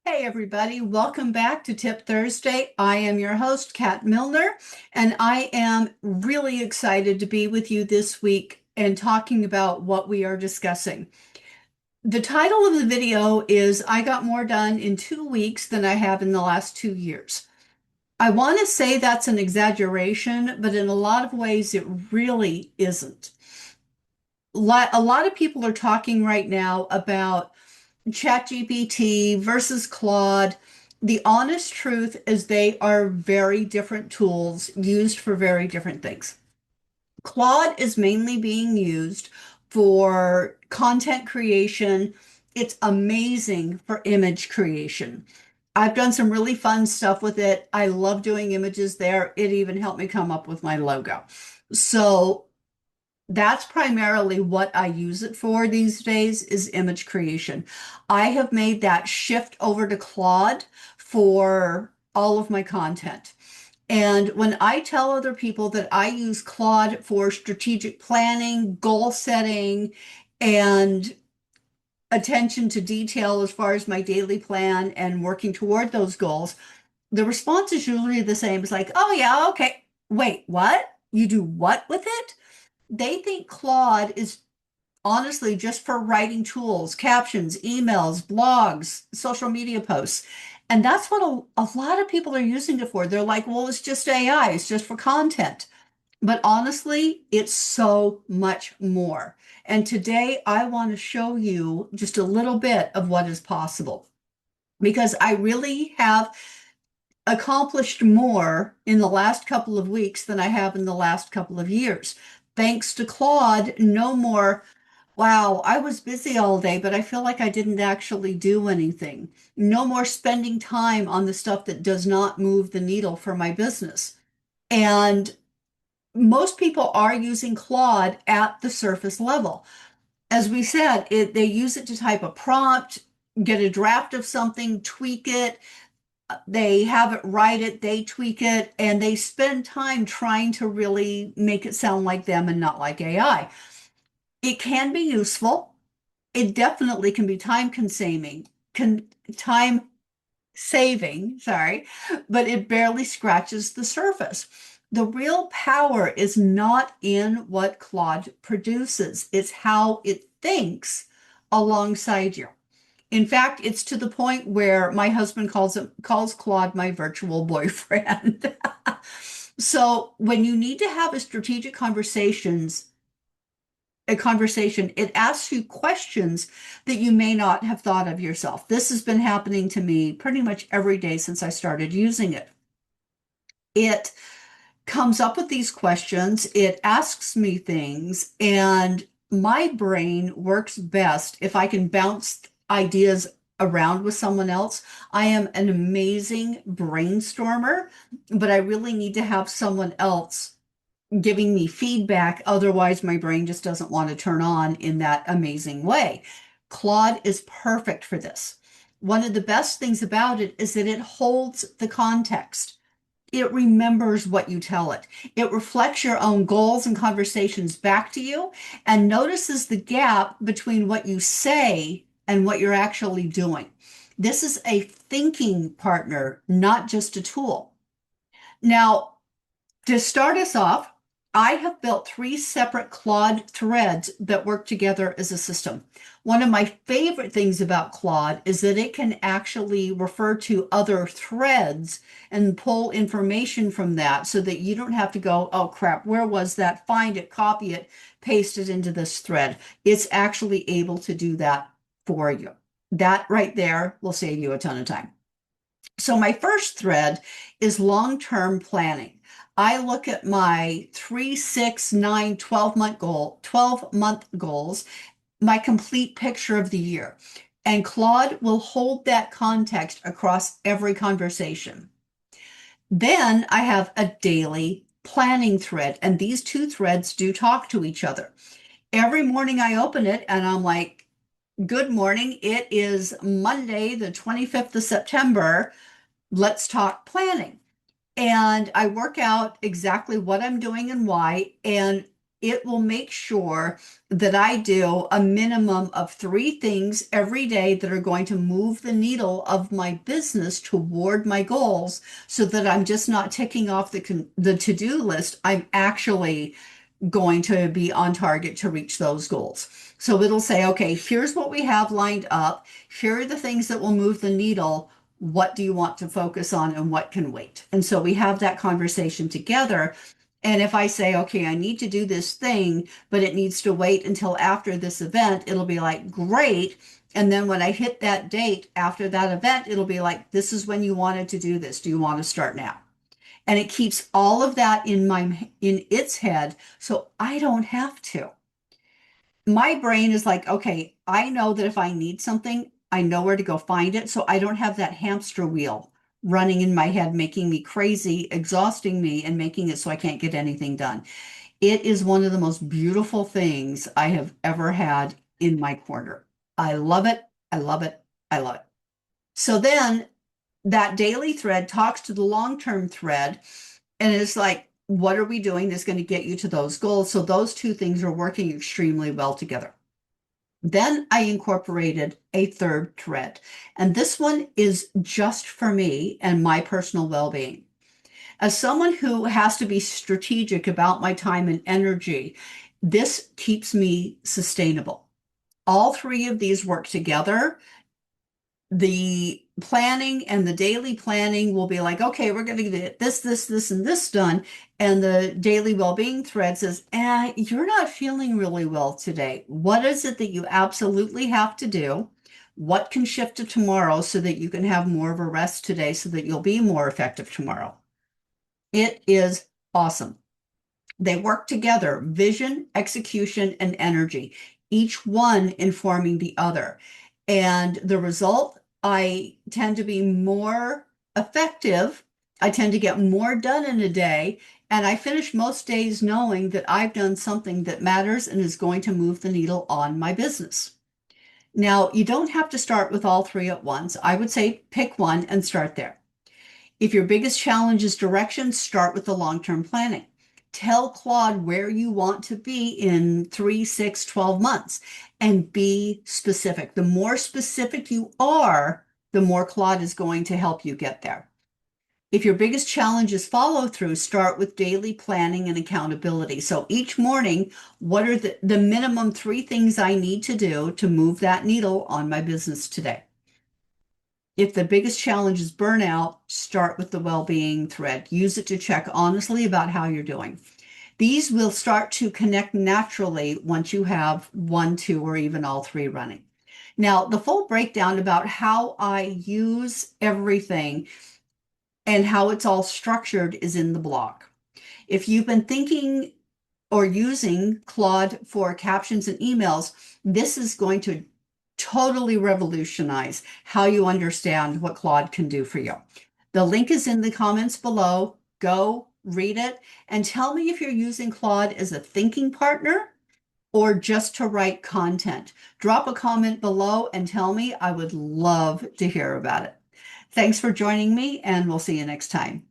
Hey everybody, welcome back to Tip Thursday. I am your host, Kat Milner, and I am really excited to be with you this week and talking about what we are discussing. The title of the video is I Got More Done in 2 weeks than I have in the last 2 years. I want to say that's an exaggeration, but in a lot of ways it really isn't. A lot of people are talking right now about ChatGPT versus Claude. The honest truth is they are very different tools used for very different things. Claude is mainly being used for content creation. It's amazing for image creation. I've done some really fun stuff with it. I love doing images there. It even helped me come up with my logo. So that's primarily what I use it for these days is image creation. I have made that shift over to Claude for all of my content. And when I tell other people that I use Claude for strategic planning, goal setting, and attention to detail as far as my daily plan and working toward those goals, the response is usually the same. It's like, oh, yeah, okay. Wait, what? You do what with it? They think Claude is honestly just for writing tools, captions, emails, blogs, social media posts. And that's what a lot of people are using it for. They're like, well, it's just AI, it's just for content. But honestly, it's so much more. And today I want to show you just a little bit of what is possible because I really have accomplished more in the last couple of weeks than I have in the last couple of years. Thanks to Claude, no more, wow, I was busy all day, but I feel like I didn't actually do anything. No more spending time on the stuff that does not move the needle for my business. And most people are using Claude at the surface level. As we said, they use it to type a prompt, get a draft of something, tweak it, they have it write it, they tweak it, and they spend time trying to really make it sound like them and not like AI. It can be useful. It definitely can be time consuming, time saving, sorry, but it barely scratches the surface. The real power is not in what Claude produces, it's how it thinks alongside you. In fact, it's to the point where my husband calls Claude my virtual boyfriend. So when you need to have a conversation, it asks you questions that you may not have thought of yourself. This has been happening to me pretty much every day since I started using it. It comes up with these questions, it asks me things, and my brain works best if I can bounce ideas around with someone else. I am an amazing brainstormer, but I really need to have someone else giving me feedback. Otherwise, my brain just doesn't want to turn on in that amazing way. Claude is perfect for this. One of the best things about it is that it holds the context. It remembers what you tell it. It reflects your own goals and conversations back to you and notices the gap between what you say and what you're actually doing. This is a thinking partner, not just a tool. Now, to start us off, I have built three separate Claude threads that work together as a system. One of my favorite things about Claude is that it can actually refer to other threads and pull information from that so that you don't have to go, oh crap, where was that? Find it, copy it, paste it into this thread. It's actually able to do that for you. That right there will save you a ton of time. So my first thread is long-term planning. I look at my 3, 6, 9, 12-month goals, my complete picture of the year. And Claude will hold that context across every conversation. Then I have a daily planning thread, and these two threads do talk to each other. Every morning I open it and I'm like, good morning. It is Monday, the 25th of September. Let's talk planning. And I work out exactly what I'm doing and why. And it will make sure that I do a minimum of 3 things every day that are going to move the needle of my business toward my goals so that I'm just not ticking off the to-do list. I'm actually going to be on target to reach those goals. So it'll say, okay, here's what we have lined up. Here are the things that will move the needle. What do you want to focus on and what can wait? And so we have that conversation together. And if I say, okay, I need to do this thing, but it needs to wait until after this event, it'll be like, great. And then when I hit that date after that event, it'll be like, this is when you wanted to do this. Do you want to start now? And it keeps all of that in its head so I don't have to. My brain is like, okay, I know that if I need something, I know where to go find it. So I don't have that hamster wheel running in my head, making me crazy, exhausting me, and making it so I can't get anything done. It is one of the most beautiful things I have ever had in my corner. I love it. I love it. I love it. So then that daily thread talks to the long-term thread and it's like, what are we doing that's going to get you to those goals? So those two things are working extremely well together. Then I incorporated a third thread, and this one is just for me and my personal well-being. As someone who has to be strategic about my time and energy, this keeps me sustainable. All three of these work together. The planning and the daily planning will be like, okay, we're going to get this, and this done. And the daily well-being thread says, you're not feeling really well today. What is it that you absolutely have to do? What can shift to tomorrow so that you can have more of a rest today so that you'll be more effective tomorrow? It is awesome. They work together, vision, execution, and energy, each one informing the other. And the result, I tend to be more effective. I tend to get more done in a day. And I finish most days knowing that I've done something that matters and is going to move the needle on my business. Now, you don't have to start with all three at once. I would say pick one and start there. If your biggest challenge is direction, start with the long-term planning. Tell Claude where you want to be in 3, 6, 12 months and be specific. The more specific you are, the more Claude is going to help you get there. If your biggest challenge is follow through, start with daily planning and accountability. So each morning, what are the minimum 3 things I need to do to move that needle on my business today? If the biggest challenge is burnout, start with the well-being thread. Use it to check honestly about how you're doing. These will start to connect naturally once you have 1, 2, or even all 3 running. Now, the full breakdown about how I use everything and how it's all structured is in the blog. If you've been thinking or using Claude for captions and emails, this is going to totally revolutionize how you understand what Claude can do for you. The link is in the comments below. Go read it and tell me if you're using Claude as a thinking partner or just to write content. Drop a comment below and tell me. I would love to hear about it. Thanks for joining me, and we'll see you next time.